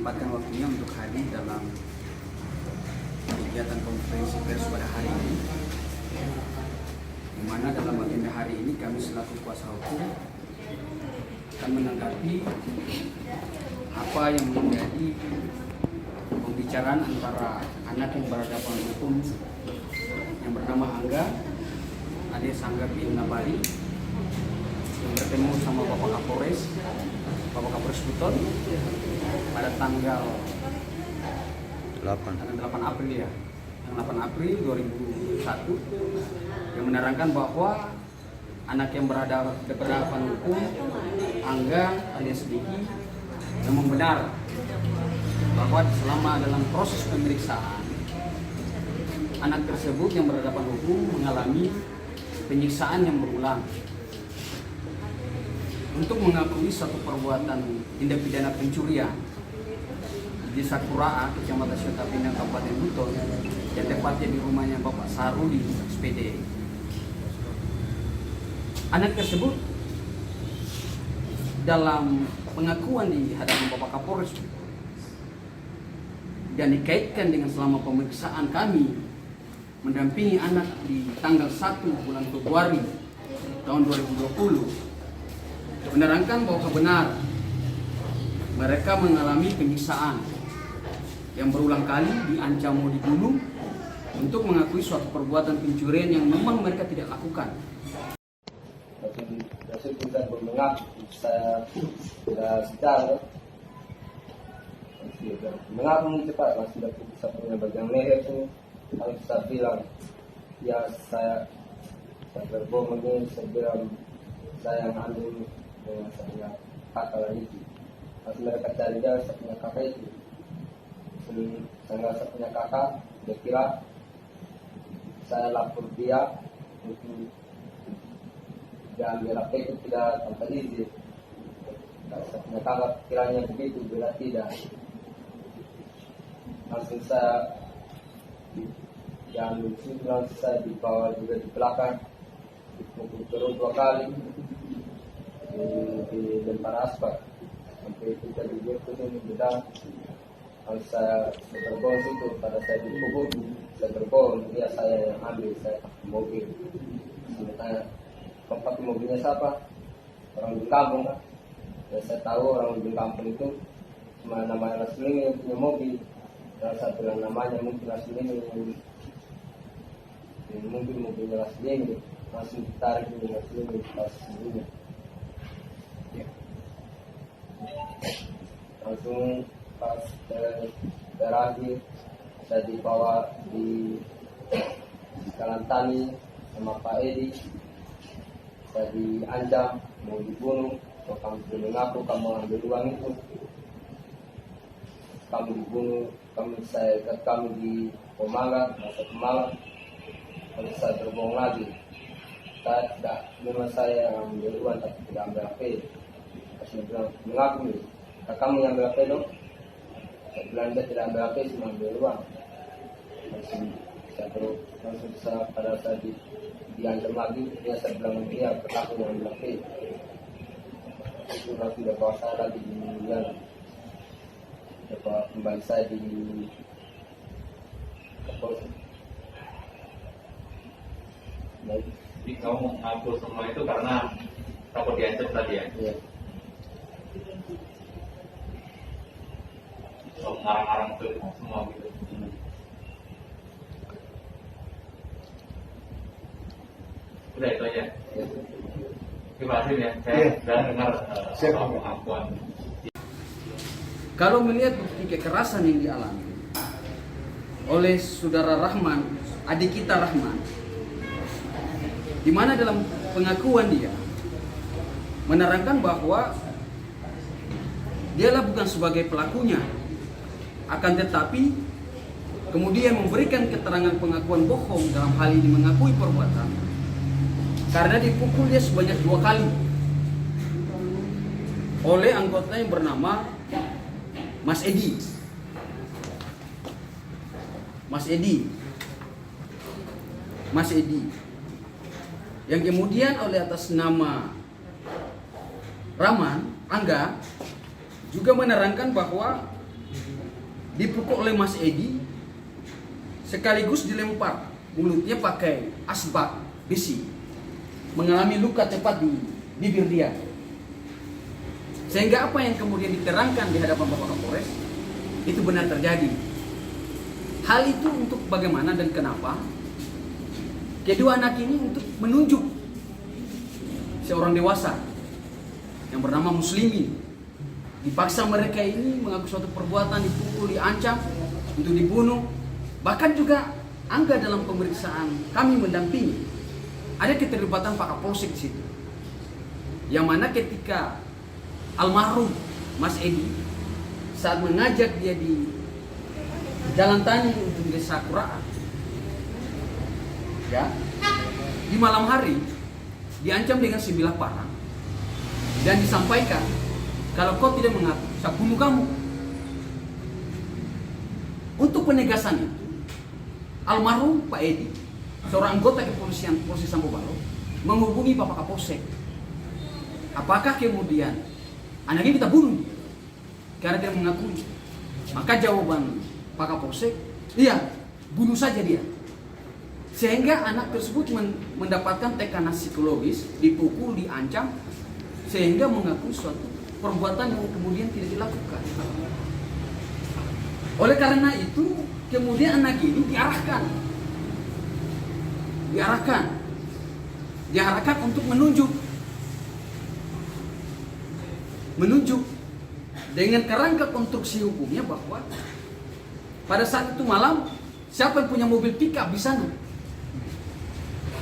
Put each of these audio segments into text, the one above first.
menyempatkan waktunya untuk hadir dalam kegiatan konferensi pers pada hari ini, di mana dalam agenda hari ini kami selaku kuasa hukum akan menanggapi apa yang menjadi pembicaraan antara anak yang berhadapan hukum yang bernama Angga alias Angga bin Nabali yang bertemu sama Bapak Kapolres Buton pada tanggal 8 April ya, yang 8 April 2001 yang menerangkan bahwa anak yang berhadapan hukum Angga alias Diki memang benar bahwa selama dalam proses pemeriksaan anak tersebut yang berhadapan hukum mengalami penyiksaan yang berulang untuk mengakui suatu perbuatan tindak pidana pencurian di Desa Kuraa, Kecamatan Syota Pinang, Kabupaten Buton, yang tepatnya di rumahnya Bapak Saruli SPD. Anak tersebut dalam pengakuan di hadapan Bapak Kapolres dan dikaitkan dengan selama pemeriksaan kami mendampingi anak di tanggal 1 bulan Februari tahun 2020 menerangkan bahwa benar mereka mengalami penyiksaan yang berulang kali, diancam mau dibunuh untuk mengakui suatu perbuatan pencurian yang memang mereka tidak lakukan. Saya sudah mengaku, saya sudah sedang mengaku cepat, masih sudah saya punya bagian leher itu, kalau saya bilang ya saya berbohong ini, saya bilang saya ambil dengan saya kakak itu. Pas mereka cari dia, saya punya kakak itu. Saya punya kakak, dia kira saya lapor dia untuk diambil HP itu tidak tanpa izin. Kalau saya punya kakak kiranya begitu, bila tidak, langsung saya diambil surat, saya dibawa juga di belakang, dipukul terus 2 kali. Di lempar aspal sampai kita duduk itu bedang. Kalau saya berbohong itu pada saya dipukul, saya berbohong dia saya yang ambil, saya pakai mobil. Saya tanya pakai mobilnya siapa, orang di kampung kan. Ya, saya tahu orang di kampung itu cuma nama aslinya yang punya mobil. Dan saya bilang namanya mungkin aslinya mungkin mobilnya aslinya, langsung ditarik dengan aslinya pas sendirinya. Langsung pas terakhir saya dibawa di Kalantani sama Pak Edi, saya diancam mau dibunuh, kalau kamu sudah mengaku kamu ambil uang itu, kamu dibunuh, saya ikat kamu di Pemalang, masa Pemalang, kalau saya berbohong lagi, saya tidak, memang saya yang ambil uang tapi tidak ambil HP. Saya bilang mengaku nih, kamu yang ambil HP dong? Saya bilang dia tidak ambil HP, cuma ambil uang. Langsung saya pada saat diancam lagi, saya bilang dia aku yang ambil HP. Itu langsung dia bawa saya lagi di Milian, bawa kembali saya di Kapolres. Jadi kamu mengaku semua itu karena takut diancam tadi ya? Iya. Ngarang-ngarang itu semua gitu. Udah itu aja. Terima kasih ya. Saya sudah dengar pengakuan. Kalau melihat bukti kekerasan yang dialami oleh saudara Rahman, adik kita Rahman, di mana dalam pengakuan dia menerangkan bahwa dialah bukan sebagai pelakunya, akan tetapi kemudian memberikan keterangan pengakuan bohong dalam hal ini mengakui perbuatan karena dipukul dia sebanyak 2 kali oleh anggota yang bernama Mas Edi. Yang kemudian oleh atas nama Rahman, Angga juga menerangkan bahwa dipukul oleh Mas Edi, sekaligus dilempar mulutnya pakai asbak besi, mengalami luka tepat di bibir dia. Sehingga apa yang kemudian diterangkan di hadapan Bapak Kapolres itu benar terjadi. Hal itu untuk bagaimana dan kenapa? Kedua anak ini untuk menunjuk seorang dewasa yang bernama Muslimin. Dipaksa mereka ini mengaku suatu perbuatan, dipukul, diancam untuk dibunuh. Bahkan juga Angga dalam pemeriksaan kami mendampingi, ada keterlibatan Pak Kapolsek di situ. Yang mana ketika almarhum Mas Edi saat mengajak dia di Jalan Tani untuk di Desa Kuraan, ya, di malam hari diancam dengan sebilah parang dan disampaikan, kalau kau tidak mengaku, saya bunuh kamu. Untuk penegasan itu, almarhum Pak Edi, seorang anggota kepolisian Polsek Sambo Baru, menghubungi Bapak Kapolsek. Apakah kemudian anak ini kita bunuh karena dia mengakui? Maka jawaban Pak Kapolsek, iya, bunuh saja dia. Sehingga anak tersebut mendapatkan tekanan psikologis, dipukul, diancam, sehingga mengaku suatu perbuatan yang kemudian tidak dilakukan. Oleh karena itu, kemudian anak ini diarahkan untuk menunjuk dengan kerangka konstruksi hukumnya bahwa pada saat itu malam siapa yang punya mobil pickup di sana?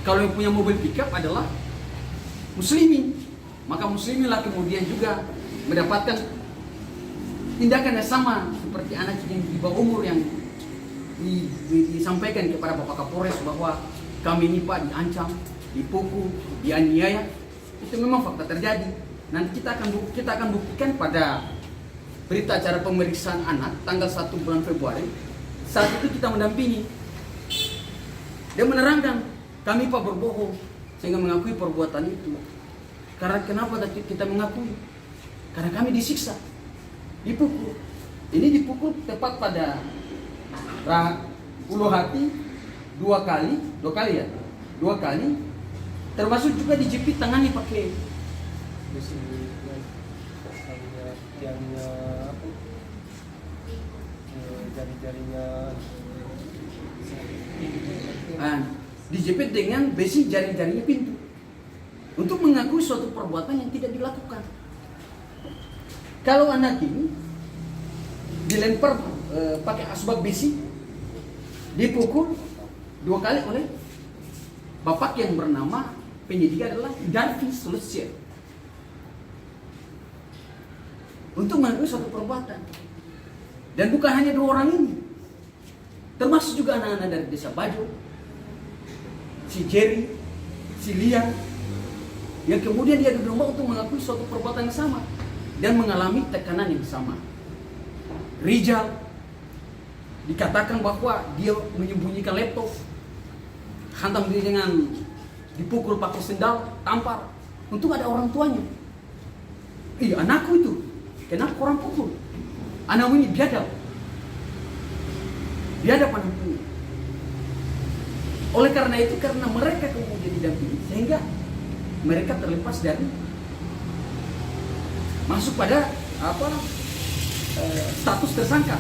Kalau yang punya mobil pickup adalah Muslimin, maka Muslimin lah kemudian juga mendapatkan tindakan yang sama seperti anak yang di bawah umur yang disampaikan kepada Bapak Kapolres bahwa kami ini Pak diancam, dipukul, dianiaya. Itu memang fakta terjadi. Nanti kita akan buktikan pada berita acara pemeriksaan anak tanggal 1 bulan Februari. Saat itu kita mendampingi. Dia menerangkan, kami Pak berbohong sehingga mengakui perbuatan itu. Karena kenapa kita mengakui? Karena kami disiksa, dipukul. Ini dipukul tepat pada ulu hati dua kali, termasuk juga dijepit tangannya pakai besi jarinya apa? Jari-jarinya dijepit dengan besi jari-jarinya pintu untuk mengakui suatu perbuatan yang tidak dilakukan. Kalau anak ini dilempar pakai asbak besi, dipukul 2 kali oleh bapak yang bernama penyidik adalah Darvi Sulsir untuk mengakui suatu perbuatan. Dan bukan hanya 2 orang ini, termasuk juga anak-anak dari Desa Bajo, si Jerry, si Lia, yang kemudian dia berlomba untuk mengakui suatu perbuatan yang sama dan mengalami tekanan yang sama. Rijal dikatakan bahwa dia menyembunyikan laptop, hantam dia dengan dipukul pakai sendal, tampar. Untung ada orang tuanya. Anakku itu, kenapa orang pukul? Anakmu ini biadab anakku. Oleh karena itu, karena mereka kemudian didampingi, sehingga mereka terlepas dari masuk pada status tersangka.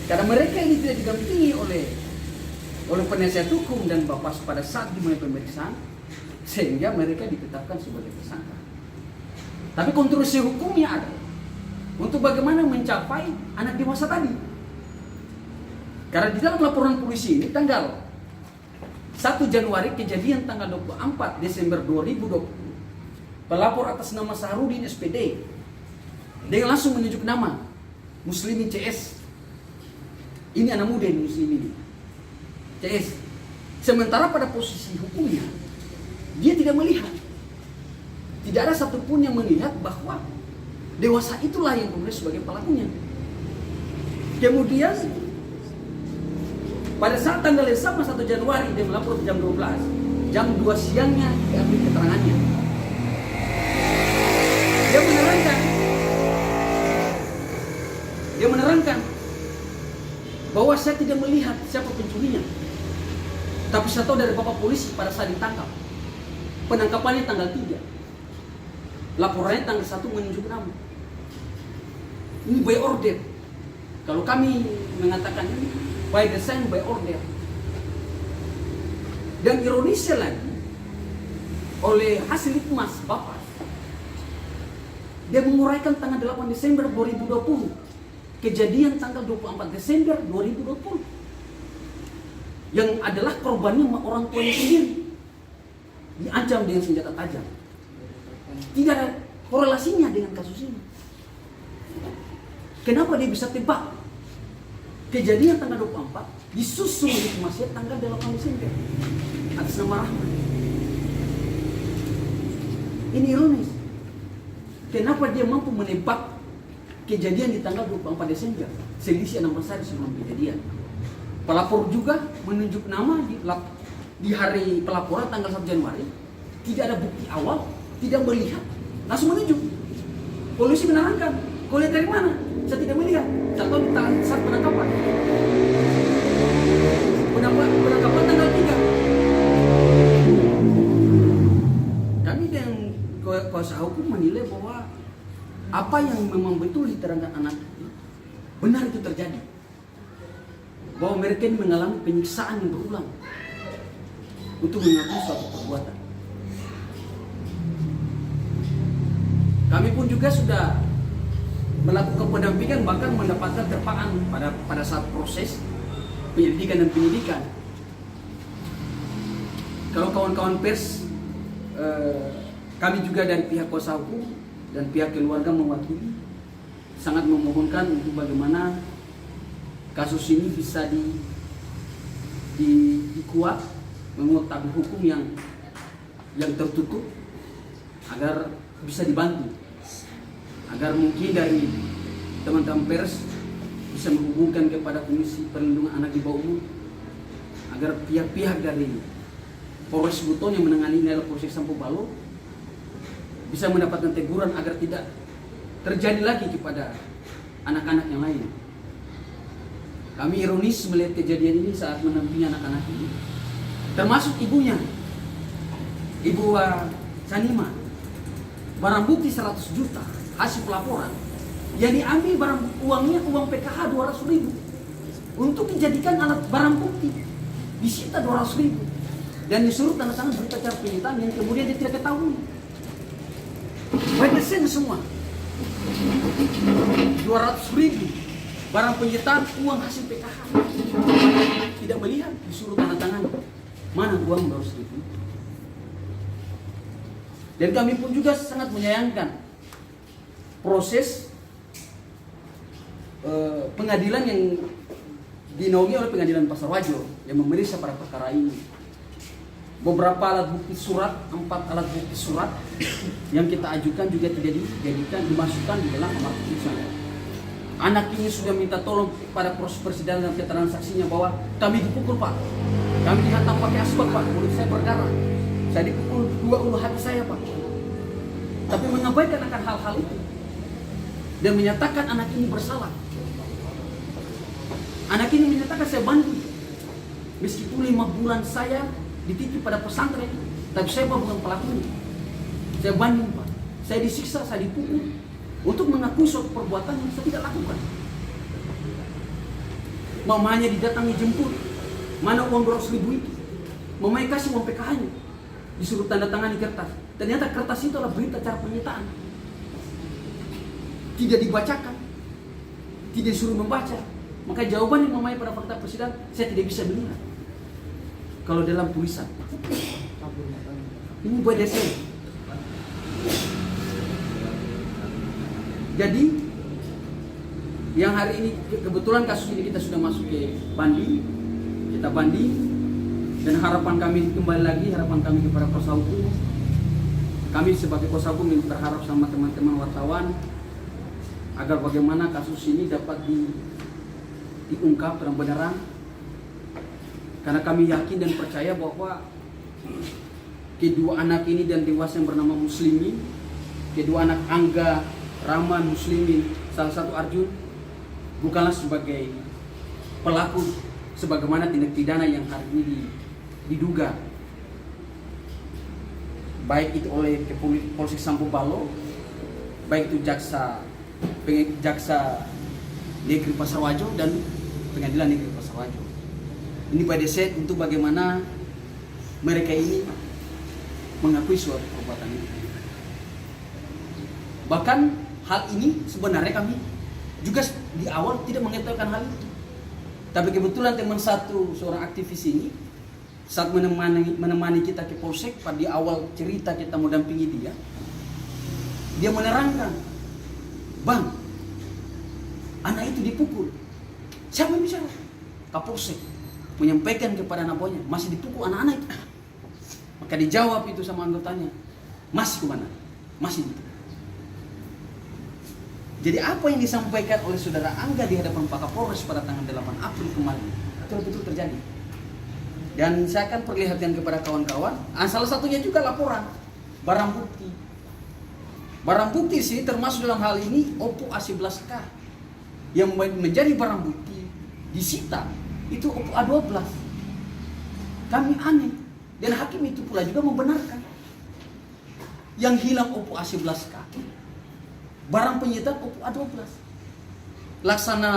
Karena mereka ini tidak didampingi oleh penasihat hukum dan bapak pada saat dimulai pemeriksaan, sehingga mereka ditetapkan sebagai tersangka. Tapi konstruksi hukumnya ada untuk bagaimana mencapai anak dewasa tadi. Karena di dalam laporan polisi ini tanggal 1 Januari kejadian tanggal 24 Desember 2020, pelapor atas nama Saharudin SPD dia langsung menunjuk nama Muslimin CS. Ini anak muda ini Muslimin CS. Sementara pada posisi hukumnya dia tidak melihat, tidak ada satupun yang melihat bahwa dewasa itulah yang kemudian sebagai pelakunya. Kemudian pada saat tanggal yang sama 1 Januari dia melapor jam 12, jam 2 siangnya diambil keterangannya. Dia menerangkan bahwa saya tidak melihat siapa pencurinya. Tapi saya tahu dari Bapak polisi pada saat ditangkap. Penangkapannya tanggal 3. Laporannya tanggal 1 menunjuk nama. Ini by order. Kalau kami mengatakan ini by design, by order. Dan ironisnya lagi, oleh hasil Litmas Bapak, dia menguraikan tanggal 8 Desember 2020. Kejadian tanggal 24 Desember 2020. Yang adalah korbannya orang tuanya sendiri. Diancam dengan senjata tajam. Tidak ada korelasinya dengan kasus ini. Kenapa dia bisa tebak? Kejadian tanggal 24 disusul Litmasnya tanggal 8 Desember atas nama Rahman. Ini ironis. Kenapa dia mampu menebak kejadian di tanggal 24 Desember, selisih 16 hari sebelum kejadian? Pelapor juga menunjuk nama di hari pelaporan tanggal 1 Januari. Tidak ada bukti awal, tidak melihat, langsung menunjuk. Polisi menerangkan, kau lihat dari mana? Saya tidak melihat. Saya tahu di saat penangkapan. Penangkapan tanggal 3. Kami dengan kuasa hukum menilai bahwa apa yang memang betul diterangkan anak itu benar itu terjadi. Bahwa mereka ini mengalami penyiksaan yang berulang untuk mengakui suatu perbuatan. Kami pun juga sudah melakukan pendampingan, bahkan mendapatkan terpaan pada saat proses penyelidikan dan penyidikan. Kalau kawan-kawan pers, kami juga dari pihak kuasa hukum dan pihak keluarga mewakili, sangat memohonkan untuk bagaimana kasus ini bisa dikuat, memuat tabung hukum yang tertutup agar bisa dibantu, agar mungkin dari teman-teman pers bisa menghubungkan kepada Komisi Perlindungan Anak di Bawah Umur, agar pihak-pihak dari Polres Buton yang menangani adalah Polsek Sampo Balo bisa mendapatkan teguran agar tidak terjadi lagi kepada anak-anak yang lain. Kami ironis melihat kejadian ini saat mendampingi anak-anak ini, termasuk ibunya, Ibu Sanima. Barang bukti 100 juta hasil pelaporan yang diambil, barang uangnya uang PKH 200.000 untuk dijadikan alat barang bukti, disita 200.000 dan disuruh tanda tangan berita acara penyitaan yang kemudian dia tidak ketahui. Witness semua 200.000 barang penyitaan uang hasil PKH, tidak melihat, disuruh tanda tangan mana uang 200.000. Dan kami pun juga sangat menyayangkan proses pengadilan yang dinaungi oleh Pengadilan Pasar Wajo yang memeriksa pada perkara ini. Beberapa alat bukti surat, 4 alat bukti surat yang kita ajukan juga tidak dijadikan, dimasukkan di dalam amar putusan. Anak ini sudah minta tolong pada proses persidangan dan keterangan saksinya bahwa kami dipukul Pak, kami dihantam pakai asbak Pak, mulut saya berdarah, saya dipukul 2 ulu hati saya Pak. Tapi mengabaikan akan hal-hal itu dan menyatakan anak ini bersalah. Anak ini menyatakan saya banding, meskipun 5 bulan saya dititip pada pesantren, tapi saya bukan pelakunya. Saya banding Pak, saya disiksa, saya dipukul untuk mengakui suatu perbuatan yang saya tidak lakukan. Mamanya didatangi jemput, mana uang 200.000 itu? Mamanya kasih uang PKH-nya, disuruh tanda tangan di kertas. Ternyata kertas itu adalah berita acara penyitaan. Tidak dibacakan, tidak disuruh membaca. Maka jawaban yang mamanya pada fakta persidangan, saya tidak bisa melihat. Kalau dalam tulisan, ini buat desain. Jadi, yang hari ini kebetulan kasus ini kita sudah masuk ke banding, kita banding, dan harapan kami kembali lagi, harapan kami kepada kuasa hukum. Kami sebagai kuasa hukum yang berharap sama teman-teman wartawan agar bagaimana kasus ini dapat diungkap terang-benerang. Karena kami yakin dan percaya bahwa kedua anak ini dan dewasa yang bernama Muslimin, kedua anak Angga, Rahman, Muslimin, salah satu Arjun, bukanlah sebagai pelaku sebagaimana tindak pidana yang hari ini diduga, baik itu oleh Polsek Sampo Balo, baik itu jaksa negeri Pasar Wajo dan pengadilan negeri Pasar Wajo. Ini pada set untuk bagaimana mereka ini mengakui suatu perbuatan itu. Bahkan hal ini sebenarnya kami juga di awal tidak mengetahui hal itu. Tapi kebetulan teman satu seorang aktivis ini saat menemani kita ke Polsek pada di awal cerita kita mau dampingi dia menerangkan, "Bang, anak itu dipukul." Siapa yang bicara? Kapolsek menyampaikan kepada anak buahnya, "Masih dipukul anak-anak itu." Maka dijawab itu sama anggotanya, "Masih kemana? Masih dipukul." Jadi apa yang disampaikan oleh saudara Angga di hadapan Pak Kapolres pada tanggal 8 April kemarin itu betul terjadi. Dan saya akan perlihatkan kepada kawan-kawan, salah satunya juga laporan barang bukti. Barang bukti sih termasuk dalam hal ini Oppo A11K yang menjadi barang bukti disita itu Oppo A12. Kami aneh dan hakim itu pula juga membenarkan yang hilang Oppo A11K, barang penyitaan Oppo A12. Laksana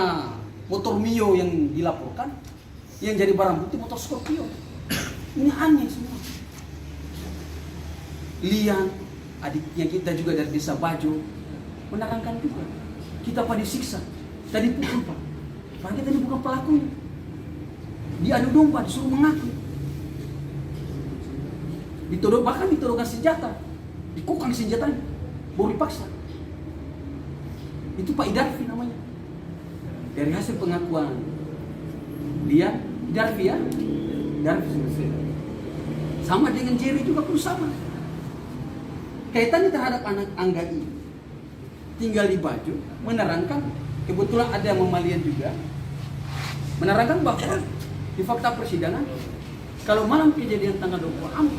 motor Mio yang dilaporkan, yang jadi barang bukti motor Scorpio. Ini aneh semua. Lian, adiknya kita juga dari desa Bajo, menerangkan juga. Kita pada disiksa, tadi pukul Pak. Padahal kita ini bukan pelakunya. Diadu domba, disuruh mengaku. Bahkan ditodongkan senjata, dikukang senjatanya, baru dipaksa. Itu Pak Idarfi namanya. Dari hasil pengakuan dia, Idarfi ya, Idarfi sama dengan Jerry juga pun sama. Kaitannya terhadap anak Angga ini tinggal di Bajo, menerangkan, kebetulan ada Mamalian juga, menerangkan bahwa di fakta persidangan kalau malam kejadian tanggal 24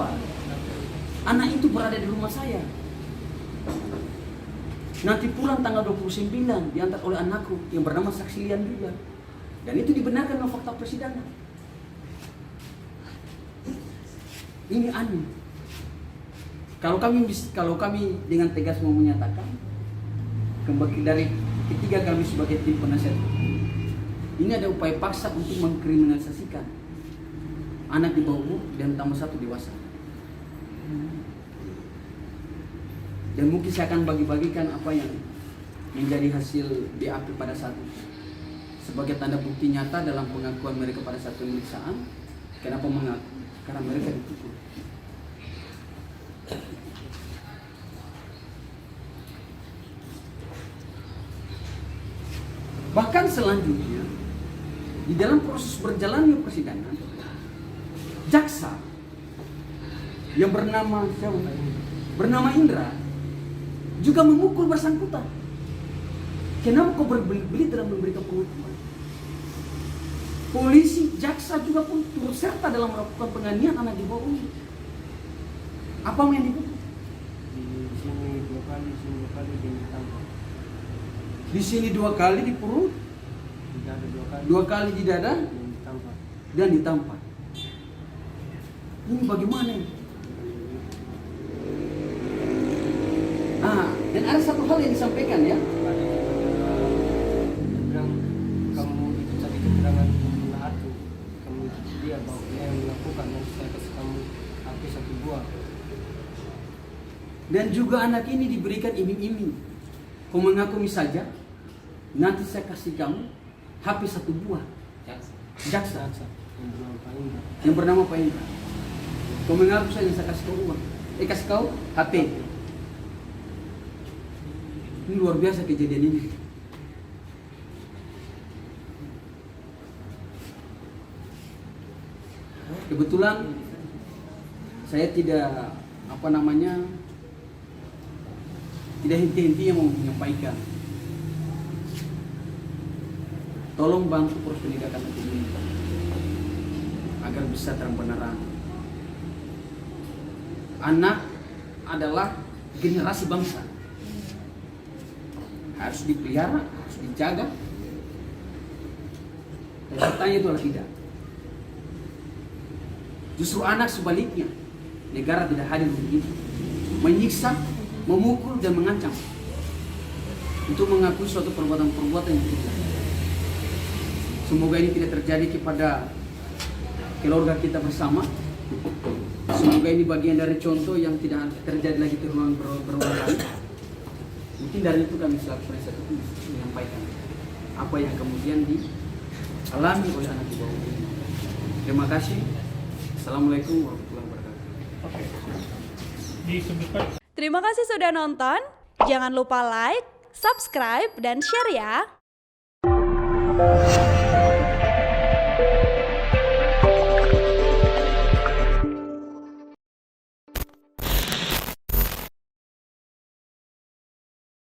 anak itu berada di rumah saya. Nanti pulang tanggal 29 diantar oleh anakku yang bernama Saksi Lian juga. Dan itu dibenarkan oleh fakta persidangan. Ini aneh. Kalau kami dengan tegas mau menyatakan, kembali dari ketiga kami sebagai tim penasihat, ini ada upaya paksa untuk mengkriminalisasikan anak di bawah umur dan tambah satu dewasa. Dan mungkin saya akan bagi-bagikan apa yang menjadi hasil BAP pada saat itu sebagai tanda bukti nyata dalam pengakuan mereka pada saat pemeriksaan. Kenapa mengaku? Karena mereka dipukul. Bahkan selanjutnya di dalam proses berjalannya persidangan, jaksa yang bernama Indra juga memukul bersangkutan. Kenapa kau berbelit-belit dalam memberikan penghukuman? Polisi, jaksa juga pun turut serta dalam melakukan penganiayaan anak di bawah umur. Apa yang dipukul? Di sini 2 kali, sini 2 kali ditangkap. Di sini 2 kali di perut, Di dada 2 kali. 2 kali di dada, Dan ditampar. dan ditampar. Ini bagaimana? Dan ada satu hal yang disampaikan ya. Ada dia bilang kamu itu tadi keterangan Naatu, kamu itu dia bahwa dia yang melakukan, nanti saya kasih kamu HP 1 buah. Dan juga anak ini diberikan iming-iming. Kau mengakui saja, nanti saya kasih kamu HP 1 buah. Jaksa yang bernama Pak Indra. Kau mengaku saja, saya kasih kau uang. Kasih kau HP. Ini luar biasa kejadian ini. Kebetulan saya tidak tidak henti-henti yang mau menyampaikan. Tolong bantu proses penegakan hukum ini agar bisa terang benerang. Anak adalah generasi bangsa. Harus dipelihara, harus dijaga. Dan faktanya itu adalah tidak. Justru anak sebaliknya, negara tidak hadir untuk itu. Menyiksa, memukul, dan mengancam untuk mengakui suatu perbuatan-perbuatan yang tidak. Semoga ini tidak terjadi kepada keluarga kita bersama. Semoga ini bagian dari contoh yang tidak terjadi lagi berulang kali. Mungkin dari itu kami selaku penasihat hukum menyampaikan apa yang kemudian dialami oleh anak di bawah umur. Terima kasih. Assalamualaikum warahmatullahi wabarakatuh. Terima kasih sudah nonton. Jangan lupa like, subscribe, dan share ya.